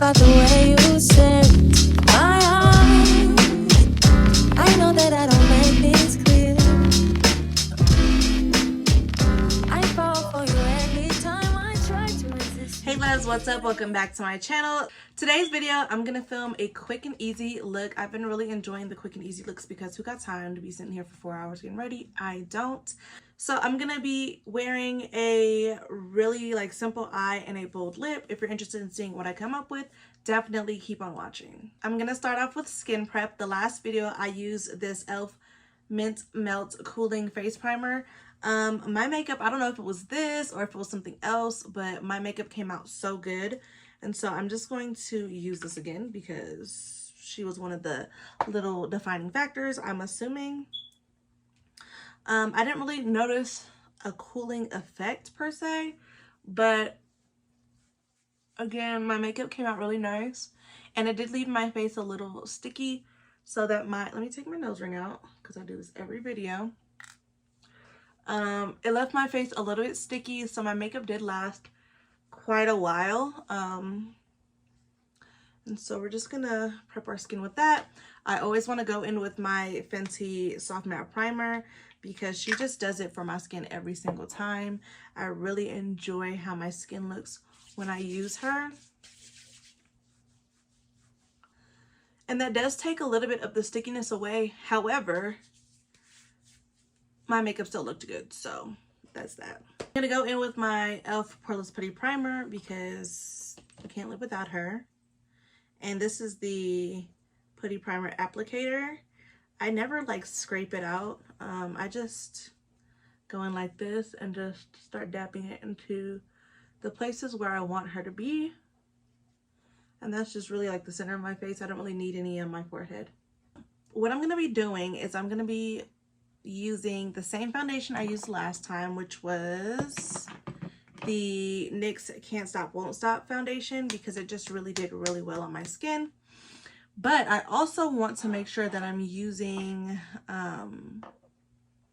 about the way you set my heart. I know that I don't make things clear. I fall for you every time I try to resist. Hey loves, what's up? Welcome back to my channel. Today's video, I'm gonna film a quick and easy look. I've been really enjoying the quick and easy looks because who got time to be sitting here for 4 hours getting ready? I don't. So I'm gonna be wearing a really simple eye and a bold lip. If you're interested in seeing what I come up with, definitely keep on watching. I'm gonna start off with skin prep. The last video I used this e.l.f. Mint Melt Cooling Face Primer. My makeup, I don't know if it was this or if it was something else, but my makeup came out so good. And so I'm just going to use this again because she was one of the little defining factors, I'm assuming. I didn't really notice a cooling effect per se, but again, my makeup came out really nice. And it did leave my face a little sticky so that let me take my nose ring out because I do this every video. It left my face a little bit sticky, so my makeup did last quite a while. And so we're just gonna prep our skin with that. I always want to go in with my Fenty Soft Matte Primer because she just does it for my skin every single time. I really enjoy how my skin looks when I use her. And that does take a little bit of the stickiness away. However, my makeup still looked good, so that's that. I'm gonna go in with my e.l.f. Poreless Putty Primer because I can't live without her. And this is the Putty Primer applicator. I never scrape it out. I just go in like this and just start dabbing it into the places where I want her to be. And that's just really the center of my face. I don't really need any on my forehead. What I'm gonna be doing is I'm gonna be using the same foundation I used last time, which was the NYX Can't Stop Won't Stop foundation, because it just really did really well on my skin. But I also want to make sure that I'm using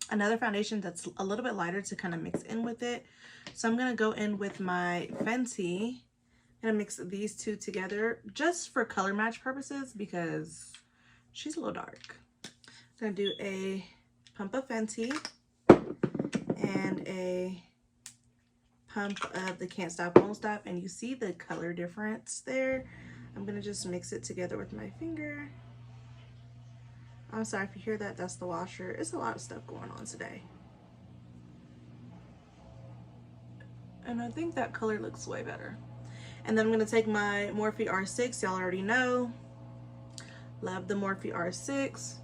another foundation that's a little bit lighter to kind of mix in with it. So I'm going to go in with my Fenty. I'm going to mix these two together just for color match purposes because she's a little dark. I'm going to do a pump of Fenty and a pump of the Can't Stop Won't Stop, and you see the color difference there. I'm gonna just mix it together with my finger. I'm sorry if you hear that, that's the washer. It's a lot of stuff going on today. And I think that color looks way better. And then I'm gonna take my Morphe R6, y'all already know. Love the Morphe R6.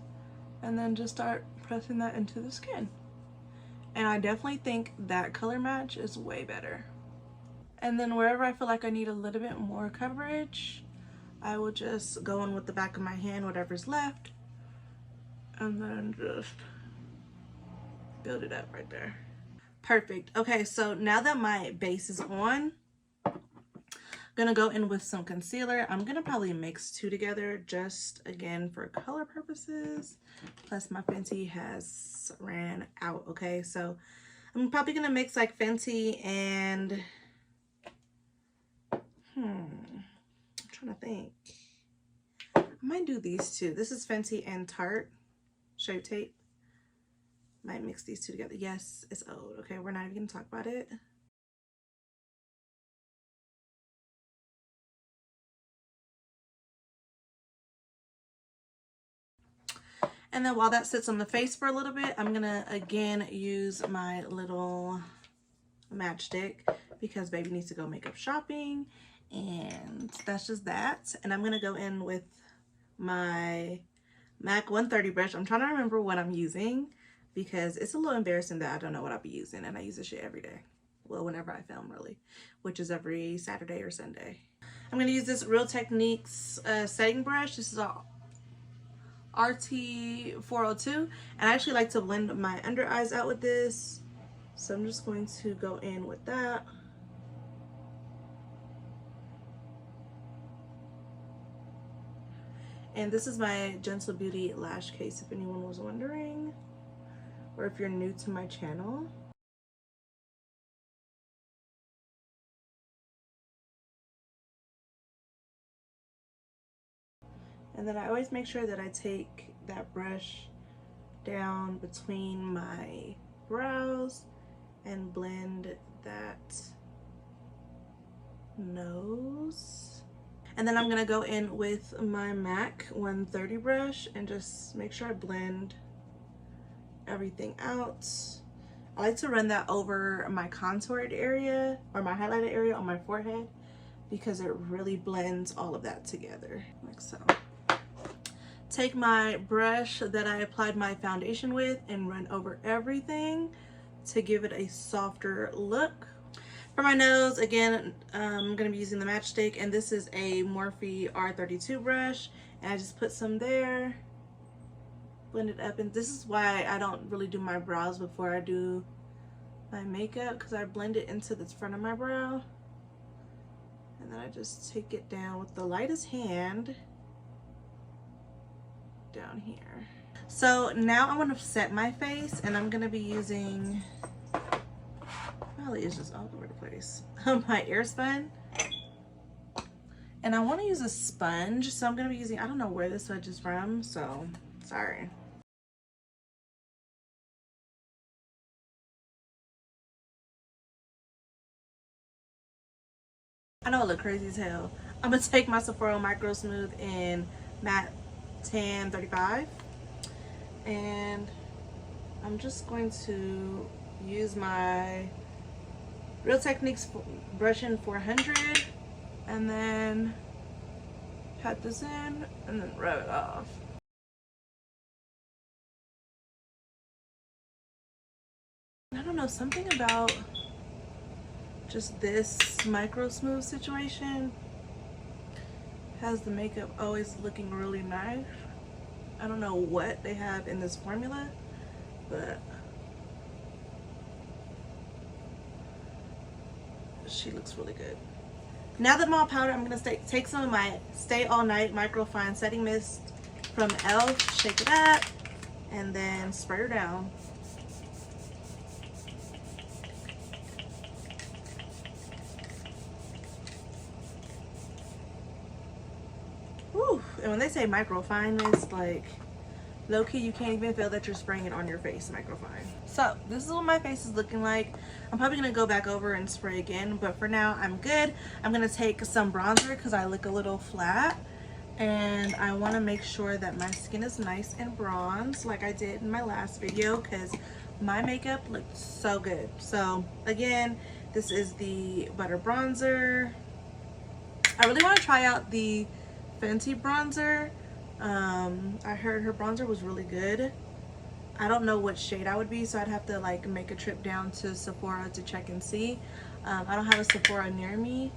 And then just start pressing that into the skin. And I definitely think that color match is way better. And then wherever I feel like I need a little bit more coverage, I will just go in with the back of my hand, whatever's left, and then just build it up right there. Perfect. Okay, so now that my base is on, I'm gonna go in with some concealer. I'm gonna probably mix two together just again for color purposes. Plus my Fenty has ran out. Okay, so I'm probably gonna mix Fenty and I'm trying to think. I might do these two. This is Fenty and Tarte Shape Tape. Might mix these two together. Yes, it's old. Okay, we're not even gonna talk about it. And then while that sits on the face for a little bit, I'm gonna again use my little matchstick because baby needs to go makeup shopping, and that's just that. And I'm gonna go in with my MAC 130 brush. I'm trying to remember what I'm using because it's a little embarrassing that I don't know what I'll be using, and I use this shit every day. Well, whenever I film, really, which is every Saturday or Sunday. I'm gonna use this Real Techniques setting brush. This is all RT 402, and I actually like to blend my under eyes out with this, so I'm just going to go in with that. And this is my Gentle Beauty lash case, if anyone was wondering, or if you're new to my channel. And then I always make sure that I take that brush down between my brows and blend that nose. And then I'm gonna go in with my MAC 130 brush and just make sure I blend everything out. I like to run that over my contoured area or my highlighted area on my forehead because it really blends all of that together, like so. Take my brush that I applied my foundation with and run over everything to give it a softer look. For my nose, again, I'm going to be using the matchstick, and this is a Morphe R32 brush, and I just put some there, blend it up, and this is why I don't really do my brows before I do my makeup, because I blend it into the front of my brow, and then I just take it down with the lightest hand down here. So now I want to set my face, and I'm going to be using, probably is just all over the place, my air spun. And I want to use a sponge, so I'm going to be using, I don't know where this sponge is from, so sorry. I know I look crazy as hell. I'm going to take my Sephora Micro Smooth in Matte Tan 35, and I'm just going to use my Real Techniques brush in 400, and then pat this in and then rub it off. I don't know, something about just this micro smooth situation has the makeup always looking really nice. I don't know what they have in this formula, but she looks really good. Now that I'm all powdered, I'm gonna take some of my Stay All Night Micro Fine Setting Mist from e.l.f., shake it up, and then spray her down. Whew. And when they say micro fine mist, like low-key you can't even feel that you're spraying it on your face. Micro fine. So this is what my face is looking like. I'm probably gonna go back over and spray again, but for now I'm good. I'm gonna take some bronzer because I look a little flat, and I want to make sure that my skin is nice and bronzed like I did in my last video, because my makeup looked so good. So again, this is the butter bronzer. I really want to try out the Fenty bronzer. I heard her bronzer was really good. I don't know what shade I would be, so I'd have to like make a trip down to Sephora to check and see. I don't have a Sephora near me,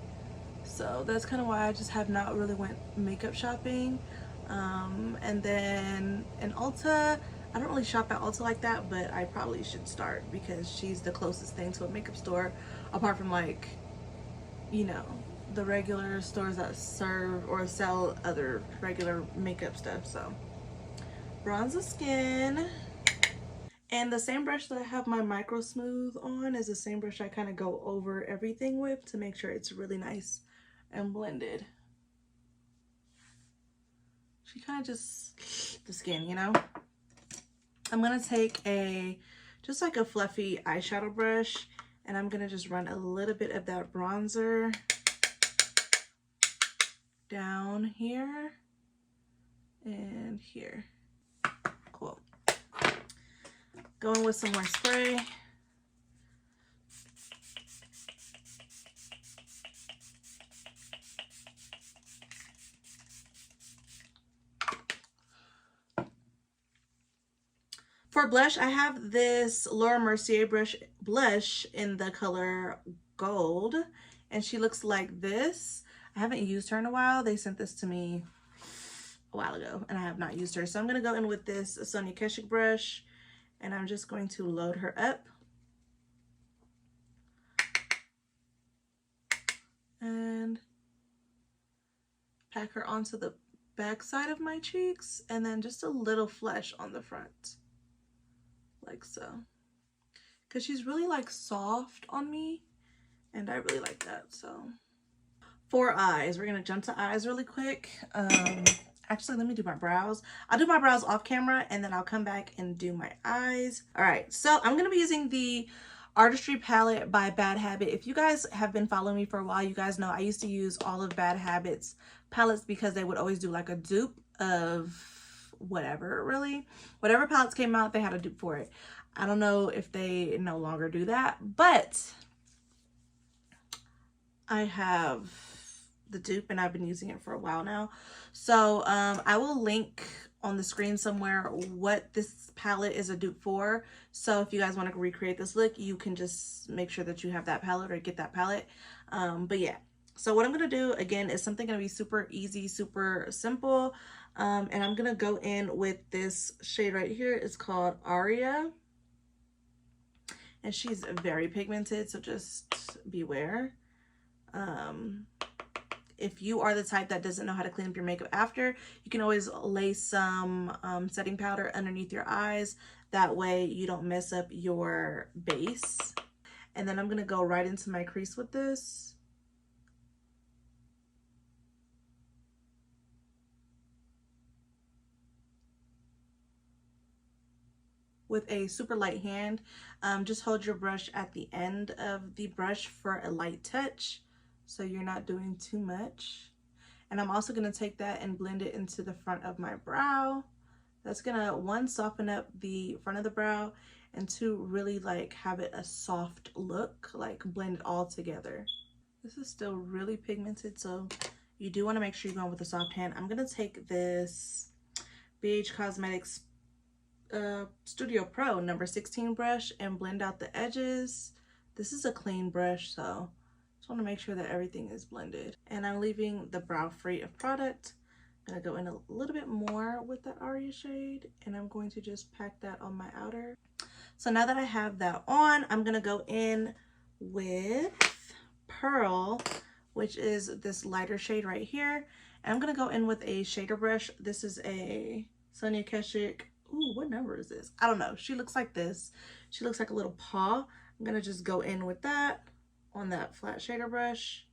so that's kind of why I just have not really went makeup shopping. And then in Ulta, I don't really shop at Ulta like that, but I probably should start because she's the closest thing to a makeup store, apart from like, you know, the regular stores that serve or sell other regular makeup stuff. So bronze the skin, and the same brush that I have my micro smooth on is the same brush I kind of go over everything with to make sure it's really nice and blended. She kind of just the skin, you know. I'm gonna take just like a fluffy eyeshadow brush, and I'm gonna just run a little bit of that bronzer down here and here. Cool. Going with some more spray. For blush, I have this Laura Mercier blush in the color Gold, and she looks like this. I haven't used her in a while. They sent this to me a while ago, and I have not used her. So I'm going to go in with this Sonia Keshik brush, and I'm just going to load her up. And pack her onto the back side of my cheeks, and then just a little flesh on the front. Like so. Because she's really like soft on me, and I really like that. So for eyes, we're gonna jump to eyes really quick. I Actually, let me do my brows. I'll do my brows off camera and then I'll come back and do my eyes. All right, so I'm gonna be using the Artistry palette by Bad Habit. If you guys have been following me for a while, you guys know I used to use all of Bad Habit's palettes because they would always do like a dupe of whatever, really. Whatever palettes came out, they had a dupe for it. I don't know if they no longer do that, but I have the dupe and I've been using it for a while now. So I will link on the screen somewhere what this palette is a dupe for. So if you guys want to recreate this look, you can just make sure that you have that palette or get that palette. But yeah, so what I'm gonna do again is something gonna be super easy, super simple. And I'm gonna go in with this shade right here. It's called Aria. And she's very pigmented, so just beware. If you are the type that doesn't know how to clean up your makeup after, you can always lay some setting powder underneath your eyes. That way you don't mess up your base. And then I'm gonna go right into my crease with this. With a super light hand. Just hold your brush at the end of the brush for a light touch, so you're not doing too much. And I'm also going to take that and blend it into the front of my brow. That's going to, one, soften up the front of the brow, and two, really like have it a soft look, like blend it all together. This is still really pigmented, so you do want to make sure you're going with a soft hand. I'm going to take this BH Cosmetics Studio Pro number 16 brush and blend out the edges. This is a clean brush, so just want to make sure that everything is blended. And I'm leaving the brow free of product. I'm going to go in a little bit more with that Aria shade, and I'm going to just pack that on my outer. So now that I have that on, I'm going to go in with Pearl, which is this lighter shade right here. And I'm going to go in with a shader brush. This is a Sonia Keshik. Ooh, what number is this? I don't know. She looks like this. She looks like a little paw. I'm going to just go in with that on that flat shader brush.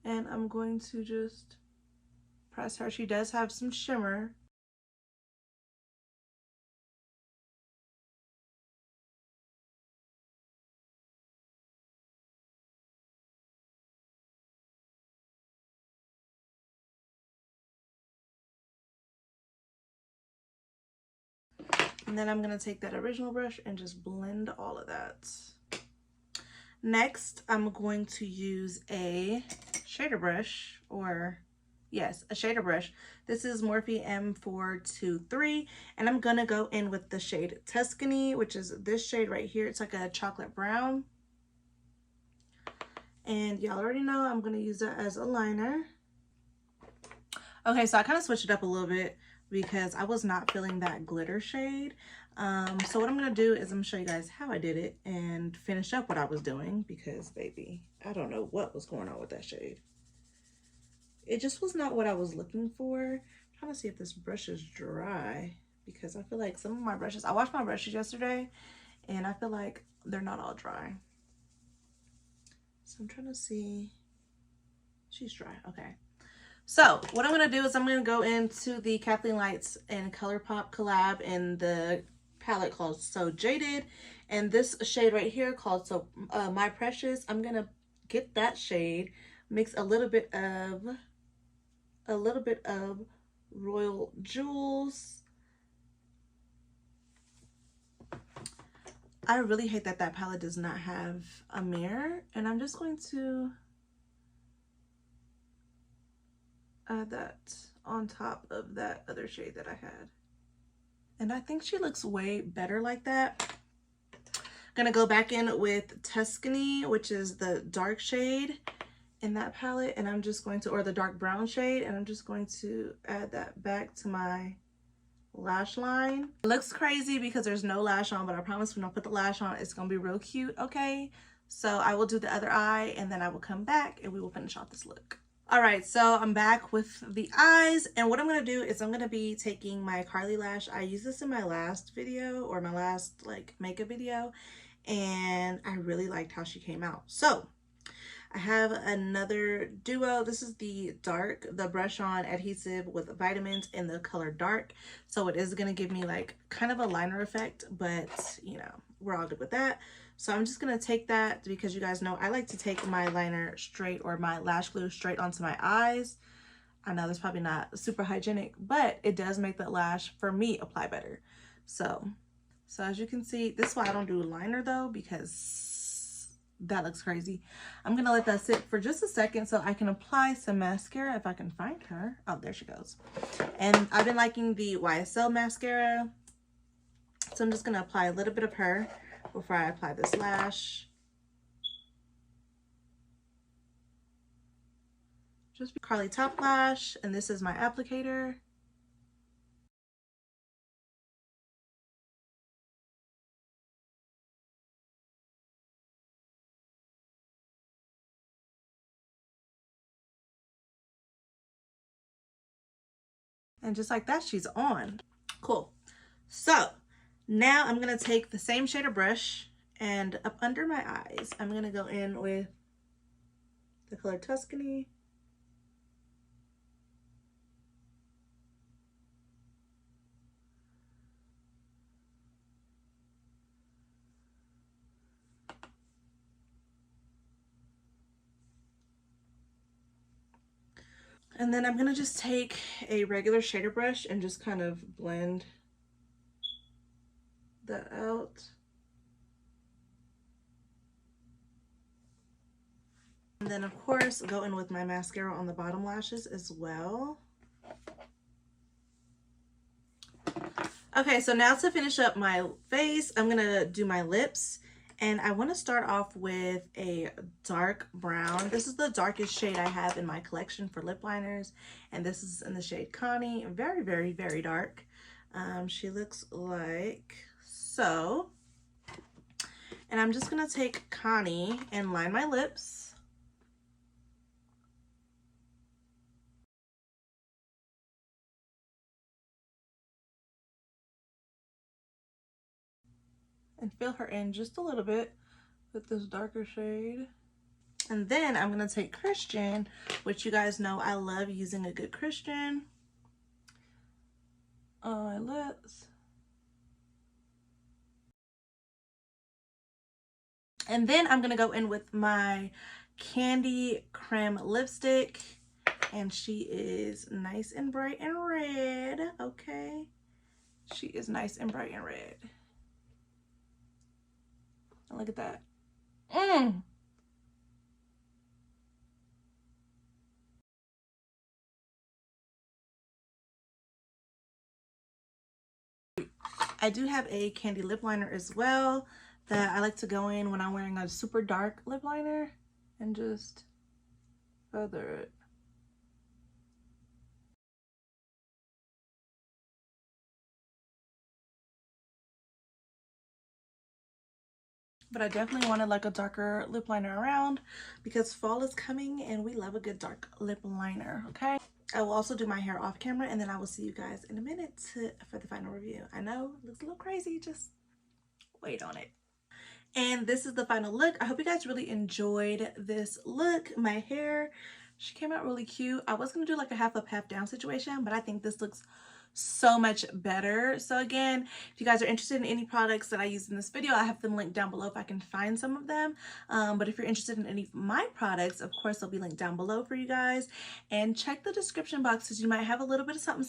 And I'm going to just press her. She does have some shimmer. And then I'm going to take that original brush and just blend all of that. Next, I'm going to use a shader brush, or yes, a shader brush. This is Morphe M423, and I'm going to go in with the shade Tuscany, which is this shade right here. It's like a chocolate brown. And y'all already know I'm going to use that as a liner. Okay, so I kind of switched it up a little bit because I was not feeling that glitter shade. So what I'm going to do is I'm going to show you guys how I did it and finish up what I was doing, because baby, I don't know what was going on with that shade. It just was not what I was looking for. I'm trying to see if this brush is dry, because I feel like some of my brushes, I washed my brushes yesterday and I feel like they're not all dry. So I'm trying to see. She's dry. Okay. So what I'm going to do is I'm going to go into the Kathleen Lights and ColourPop collab in the palette called So Jaded, and this shade right here called So My Precious. I'm going to get that shade, mix a little bit of Royal Jewels. I really hate that that palette does not have a mirror, and I'm just going to add that on top of that other shade that I had. And I think she looks way better like that. I'm gonna go back in with Tuscany, which is the dark shade in that palette, and I'm just going to, or the dark brown shade, and I'm just going to add that back to my lash line. It looks crazy because there's no lash on, but I promise when I put the lash on, it's gonna be real cute, okay? So I will do the other eye, and then I will come back and we will finish off this look. All right, so I'm back with the eyes, and what I'm gonna do is I'm gonna be taking my Carly lash. I used this in my last video, or my last like makeup video, and I really liked how she came out. So I have another duo. This is the brush on adhesive with vitamins in the color dark. So it is going to give me like kind of a liner effect, but you know, we're all good with that. So I'm just going to take that because you guys know I like to take my liner straight, or my lash glue straight onto my eyes. I know that's probably not super hygienic, but it does make that lash, for me, apply better. So as you can see, this is why I don't do liner though, because that looks crazy. I'm gonna let that sit for just a second so I can apply some mascara if I can find her. Oh, there she goes. And I've been liking the YSL mascara. So I'm just gonna apply a little bit of her before I apply this lash. Just Carly Top Lash, and this is my applicator. And just like that, she's on. Cool. So now I'm gonna take the same shade of brush, and up under my eyes, I'm gonna go in with the color Tuscany. And then I'm gonna just take a regular shader brush and just kind of blend that out. And then of course, go in with my mascara on the bottom lashes as well. Okay, so now to finish up my face, I'm gonna do my lips. And I want to start off with a dark brown. This is the darkest shade I have in my collection for lip liners. And this is in the shade Connie. Very, very, very dark. She looks like so. And I'm just going to take Connie and line my lips. And fill her in just a little bit with this darker shade. And then I'm going to take Christian, which you guys know I love using a good Christian on my lips. And then I'm going to go in with my Candy Creme lipstick. And she is nice and bright and red. Okay. She is nice and bright and red. And look at that. I do have a candy lip liner as well that I like to go in when I'm wearing a super dark lip liner and just feather it. But I definitely wanted like a darker lip liner around because fall is coming and we love a good dark lip liner, okay? I will also do my hair off camera, and then I will see you guys in a minute for the final review. I know it looks a little crazy, just wait on it. And this is the final look. I hope you guys really enjoyed this look. My hair, she came out really cute. I was gonna do like a half up, half down situation, but I think this looks so much better. So again, if you guys are interested in any products that I used in this video, I have them linked down below if I can find some of them. But if you're interested in any of my products, of course they'll be linked down below for you guys. And check the description box because you might have a little bit of something